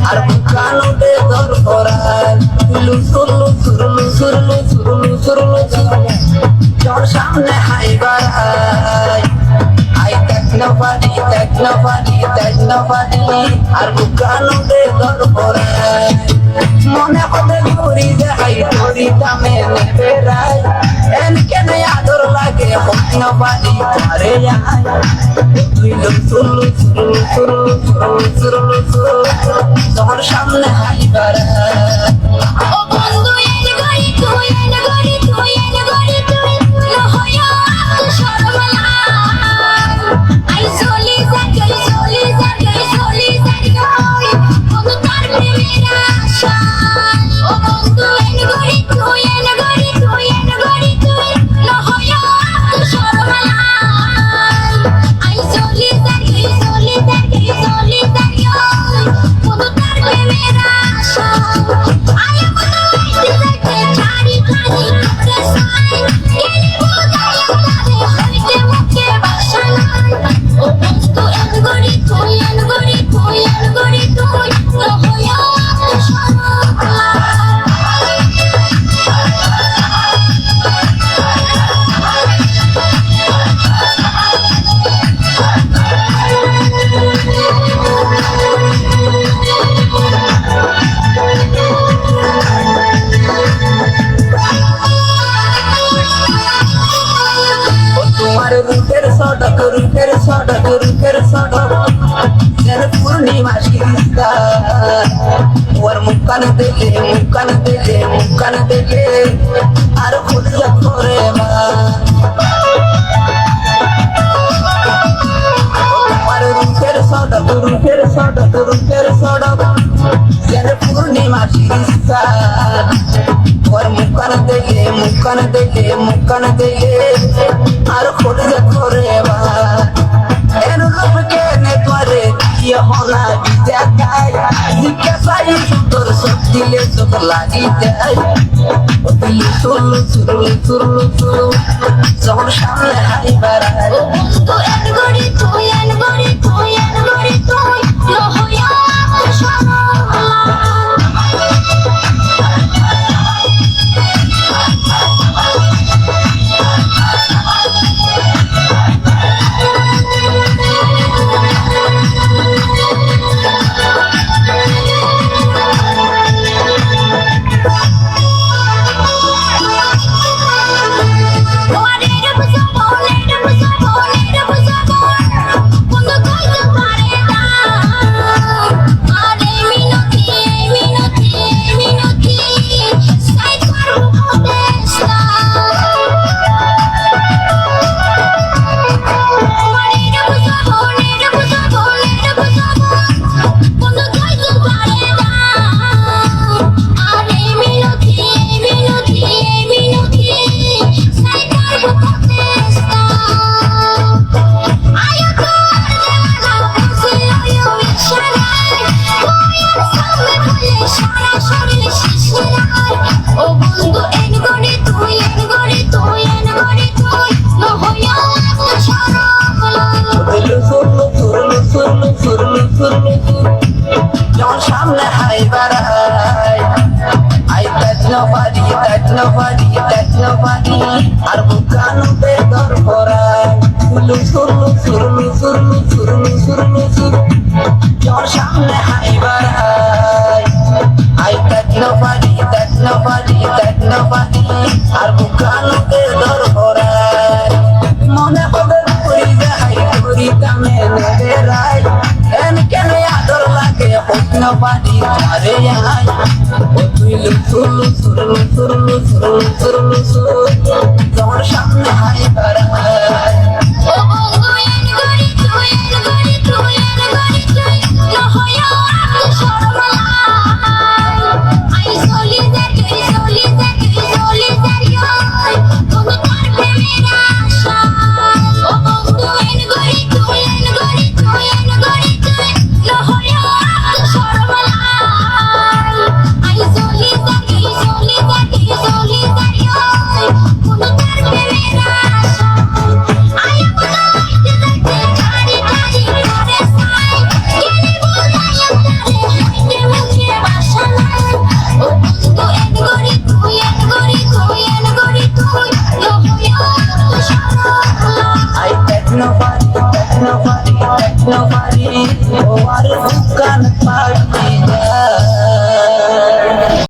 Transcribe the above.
আর বুকানো দে দর করার লুসুর লুসুর লুসুর লুসুর লুসুর লুসুর তোর সামনে হাইবার আই টেকনোপাডি টেকনোপাডি টেকনোপাডি আর বুকানো দে দর করার মনে হতে ঘুরি যাই ঘুরি দামে নেবে রাই এনকেনে আদর লাগে টেকনোপাডি করে যায় তুই লুসুর লুসুর লুসুর লুসুর লুসুর লুসুর তোর সামনে হাইবার ও বন্ধু এন গরি তুই এন গরি তুই এন গরি তুই নহয়া শর্মলা আই চলি যাই চলি যাই চলি যাই বন্ধু তার প্রেমের আশা ও বন্ধু এন গরি তুই এন গরি তুই এন গরি তুই নহয়া শর্মলা আই চলি যাই চলি যাই চলি যাই বন্ধু তার প্রেমের আশা রূপের সড়ক রূপের সড়ক রূপের সড়ক যেন পূর্ণিমা শিরিস্তা ওর মুখান দিলে মুখান দিলে মুখান দিলে আর খুঁজে করে মা তোমার রূপের সড়ক রূপের সড়ক রূপের সড়ক যেন পূর্ণিমা শিরিস্তা ওর মুখান দিলে মুখান দিলে মুখান দিলে আর খুঁজে করে মা এর লোককে নে তোরে কি হলা বিজা গায় জিজ্ঞাসাই সুন্দর সব দিলে সব লাগি যায় ও দিলে সুরলু সুরলু সুরলু সুরলু যখন সামনে হাইবার ও বন্ধু এন গরি তুই এন গরি তুই এন গরি তুই নহয়া শর্মলা সামনে হাইবার আই টেকনোপাডি টেকনোপাডি টেকনোপাডি আর বুকানো দে দর করায় লুসুর লুসুর লুসুর লুসুর লুসুর লুসুর তোর সামনে হাইবার আই টেকনোপাডি টেকনোপাডি টেকনোপাডি আর বুকানো দে দর করায় মনে হবে ঘুরি যাই ঘুরি দামে নেবে রাই এনকেনে আদর লাগে টেকনোপাডি করে যায় ও তুই লুসুর লুসুর লুসুর লুসুর লুসুর লুসুর তোর সামনে হাইবার ও বন্ধু এন গরি তুই এন গরি তুই এন গরি তুই নহয়া শর্মলা আই চলি যাই চলি যাই চলি যাই বন্ধু তার প্রেমের আশা ও বন্ধু এন গরি তুই এন গরি তুই এন গরি তুই নহয়া শর্মলা আই চলি যাই চলি যাই চলি যাই বন্ধু তার প্রেমের আশা আমার বুকান পাগল